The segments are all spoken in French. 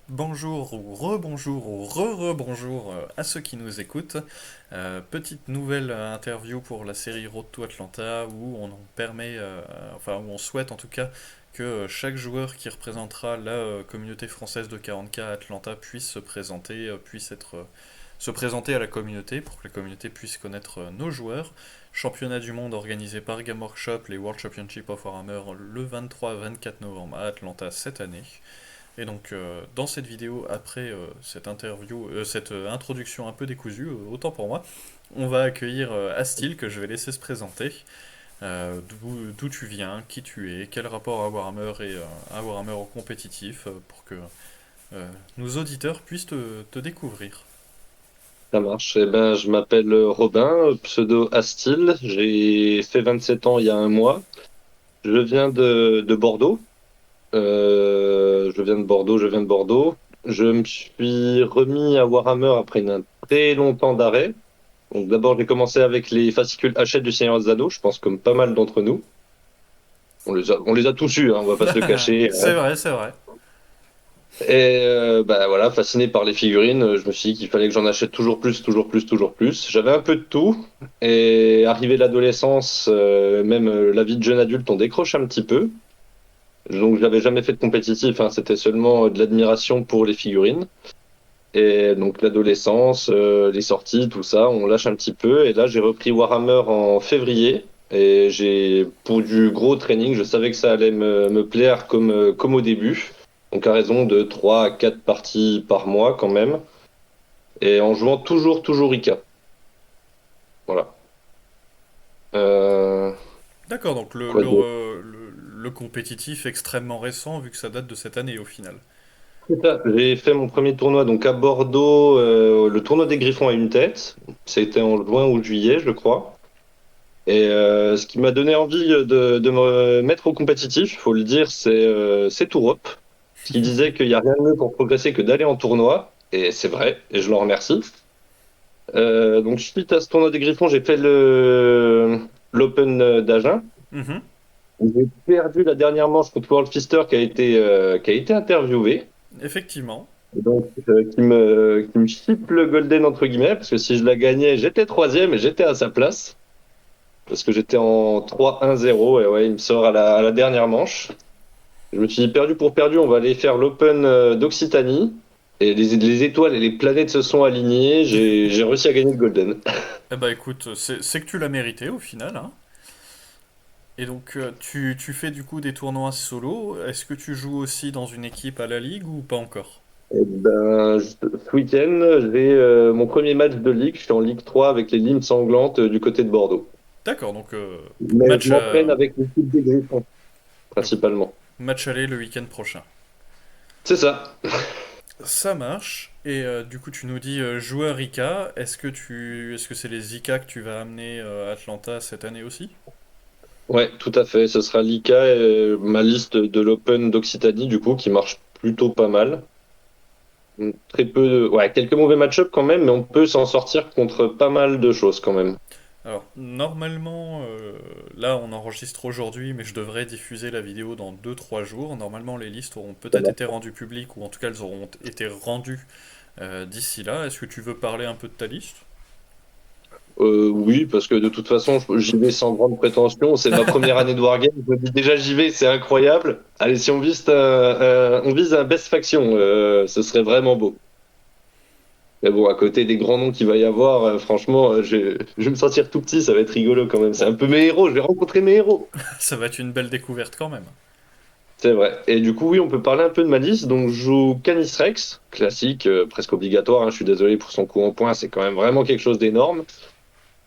Bonjour ou rebonjour ou re-rebonjour à ceux qui nous écoutent. Petite nouvelle interview pour la série Road to Atlanta où on en permet, enfin où on souhaite en tout cas que chaque joueur qui représentera la communauté française de 40K à Atlanta puisse se présenter, se présenter à la communauté pour que la communauté puisse connaître nos joueurs. Championnat du monde organisé par Game Workshop, les World Championship of Warhammer le 23-24 novembre à Atlanta cette année. Et donc, dans cette vidéo, après cette introduction un peu décousue, autant pour moi, on va accueillir Astil, que je vais laisser se présenter. D'où tu viens, qui tu es, quel rapport à Warhammer et à Warhammer au compétitif, pour que nos auditeurs puissent te découvrir. Ça marche. Eh ben, je m'appelle Robin, pseudo Astil. J'ai fait 27 ans il y a un mois. Je viens de Bordeaux. Je viens de Bordeaux. Je me suis remis à Warhammer après un très long temps d'arrêt. Donc d'abord, j'ai commencé avec les fascicules Hachette du Seigneur des Anneaux, je pense comme pas mal d'entre nous. On les a tous eus, hein, on va pas se le cacher. C'est vrai, c'est vrai. Bah voilà, fasciné par les figurines, je me suis dit qu'il fallait que j'en achète toujours plus, toujours plus, toujours plus. J'avais un peu de tout, et arrivé l'adolescence, même la vie de jeune adulte, on décroche un petit peu. Donc j'avais jamais fait de compétitif, hein, c'était seulement de l'admiration pour les figurines. Et donc l'adolescence, les sorties, tout ça, on lâche un petit peu. Et là, j'ai repris Warhammer en février. Et pour du gros training, je savais que ça allait me plaire comme au début. Donc à raison de 3 à 4 parties par mois quand même. Et en jouant toujours Ica. Voilà. Euh, D'accord, donc quoi d'autre? le compétitif extrêmement récent, vu que ça date de cette année au final. C'est ça. J'ai fait mon premier tournoi donc à Bordeaux, le tournoi des Griffons à une tête. C'était en juin ou juillet, je crois. Et ce qui m'a donné envie de me mettre au compétitif, faut le dire, c'est Tourop, qui disait qu'il n'y a rien de mieux pour progresser que d'aller en tournoi. Et c'est vrai, et je l'en remercie. Donc suite à ce tournoi des Griffons, j'ai fait le l'Open d'Agen. Mhm. J'ai perdu la dernière manche contre World Fister qui a été interviewé. Effectivement. Et donc qui me chipe le golden entre guillemets, parce que si je la gagnais, j'étais troisième et j'étais à sa place. Parce que j'étais en 3-1-0 et ouais, il me sort à la dernière manche. Je me suis dit perdu pour perdu, on va aller faire l'Open d'Occitanie. Et les étoiles et les planètes se sont alignées, j'ai réussi à gagner le Golden. Eh bah écoute, c'est que tu l'as mérité au final, hein. Et donc, tu fais du coup des tournois solo. Est-ce que tu joues aussi dans une équipe à la Ligue ou pas encore? Et ben, ce week-end, j'ai mon premier match de Ligue. Je suis en Ligue 3 avec les Limes sanglantes du côté de Bordeaux. D'accord, donc Mais je match, m'entraîne avec l'équipe des Griffons, donc, principalement. match aller le week-end prochain. C'est ça. Ça marche. Et du coup, tu nous dis joueur IK. Est-ce que c'est les IK que tu vas amener à Atlanta cette année aussi? Ouais, tout à fait. Ce sera l'ICA et ma liste de l'Open d'Occitanie, du coup, qui marche plutôt pas mal. Très peu, ouais, quelques mauvais match-up quand même, mais on peut s'en sortir contre pas mal de choses quand même. Alors, normalement, là on enregistre aujourd'hui, mais je devrais diffuser la vidéo dans 2 3 jours. Normalement, les listes auront peut-être été rendues publiques, ou en tout cas elles auront été rendues d'ici là. Est-ce que tu veux parler un peu de ta liste? Oui, parce que de toute façon, j'y vais sans grande prétention. C'est ma première année de Wargame. Je me dis déjà j'y vais, c'est incroyable. Allez, si on vise un best faction, ce serait vraiment beau. Mais bon, à côté des grands noms qu'il va y avoir, franchement, je vais me sentir tout petit, ça va être rigolo quand même. C'est Bon, un peu mes héros, je vais rencontrer mes héros. ça va être une belle découverte quand même. C'est vrai. Et du coup, oui, on peut parler un peu de ma liste. Donc, je joue Canis Rex, classique, presque obligatoire, hein. Je suis désolé pour son coup en point, c'est quand même vraiment quelque chose d'énorme.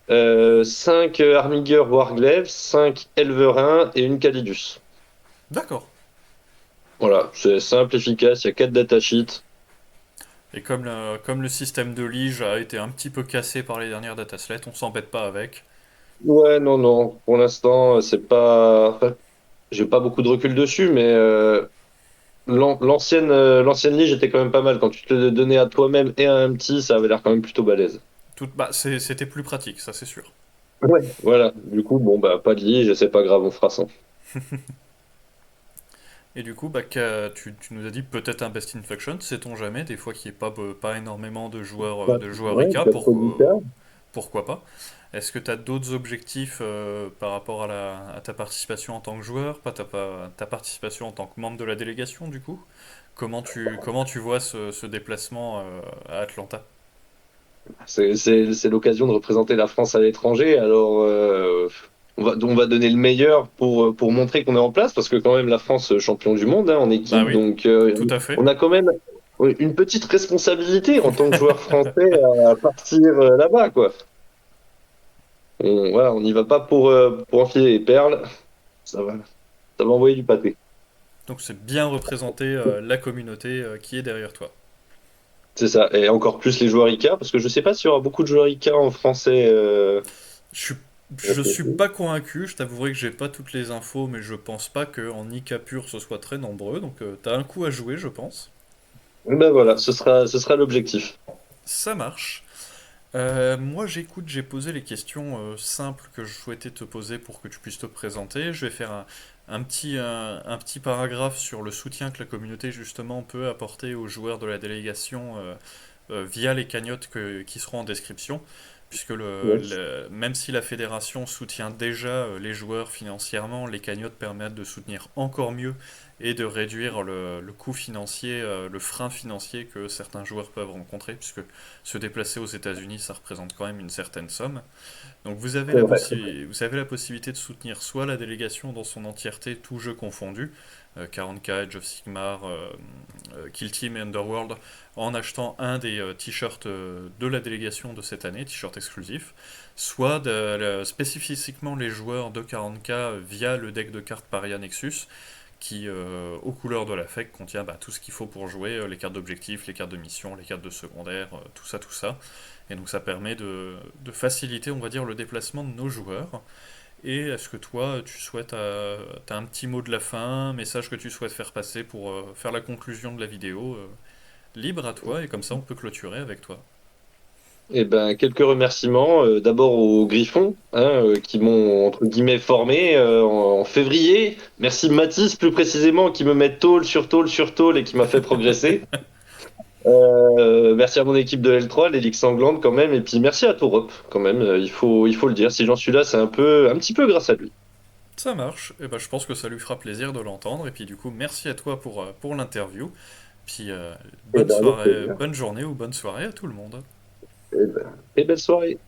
5 Armiger Warglaive, 5 Elverin et une Calidus. D'accord. Voilà, c'est simple, efficace, il y a 4 datasheets. Et comme le système de lige a été un petit peu cassé par les dernières dataslets, on s'embête pas avec. Ouais, non, non, pour l'instant, c'est pas. Enfin, j'ai pas beaucoup de recul dessus, mais l'ancienne lige était quand même pas mal. Quand tu te le donnais à toi-même et à un petit, ça avait l'air quand même plutôt balèze. Bah, c'était plus pratique, ça c'est sûr. Voilà, du coup, bon, bah, pas de lige, c'est pas grave, on fera ça. Et du coup, bah, tu nous as dit peut-être un Best in Faction, sait-on jamais, des fois qu'il n'y ait pas énormément Bah, de joueurs ouais, IK, pas trop d'IA. pourquoi pas? Est-ce que tu as d'autres objectifs par rapport à, à ta participation en tant que joueur, ta participation en tant que membre de la délégation du coup? Comment tu vois ce déplacement à Atlanta? C'est l'occasion de représenter la France à l'étranger. Alors, on va donner le meilleur pour montrer qu'on est en place, parce que quand même la France champion du monde hein, en Bah équipe, oui, donc tout à fait. on a quand même une petite responsabilité en tant que joueur français à partir là-bas, quoi. Voilà, on n'y va pas pour enfiler les perles, ça va, ça va envoyer du pâté. Donc c'est bien représenter la communauté qui est derrière toi. C'est ça, et encore plus les joueurs IK, parce que je sais pas s'il y aura beaucoup de joueurs IK en français. Je suis, je suis pas convaincu, je t'avouerai que j'ai pas toutes les infos, mais je pense pas qu'en IK pur ce soit très nombreux, donc t'as un coup à jouer, je pense. Ben voilà, ce sera l'objectif. Ça marche. Moi j'écoute, j'ai posé les questions simples que je souhaitais te poser pour que tu puisses te présenter. Je vais faire un petit paragraphe sur le soutien que la communauté justement peut apporter aux joueurs de la délégation via les cagnottes qui seront en description, puisque Yes. même si la fédération soutient déjà les joueurs financièrement, les cagnottes permettent de soutenir encore mieux et de réduire le coût financier, le frein financier que certains joueurs peuvent rencontrer, puisque se déplacer aux États-Unis, ça représente quand même une certaine somme. Donc C'est vrai. vous avez la possibilité de soutenir soit la délégation dans son entièreté, tout jeu confondu, 40K, Age of Sigmar, Kill Team et Underworld, en achetant un des t-shirts de la délégation de cette année, t-shirt exclusif, soit spécifiquement les joueurs de 40K via le deck de cartes Paria Nexus, qui, aux couleurs de la FEC, contient bah, tout ce qu'il faut pour jouer, les cartes d'objectifs, les cartes de mission, les cartes de secondaire, tout ça, tout ça. Et donc ça permet de faciliter, on va dire, le déplacement de nos joueurs. Et est-ce que toi, t'as un petit mot de la fin, un message que tu souhaites faire passer pour faire la conclusion de la vidéo libre à toi, et comme ça on peut clôturer avec toi. Eh ben, quelques remerciements. D'abord aux Griffons, hein, qui m'ont entre guillemets formé en février. Merci Mathis plus précisément qui me met tôle sur tôle sur tôle et qui m'a fait progresser. Merci à mon équipe de L3, les Ligues Sanglantes quand même. Et puis merci à Torop quand même. Il faut le dire. Si j'en suis là, c'est un petit peu grâce à lui. Ça marche, et ben, je pense que ça lui fera plaisir de l'entendre, et puis du coup merci à toi pour l'interview, puis Eh ben, avec plaisir. bonne journée ou bonne soirée à tout le monde. Et belle soirée.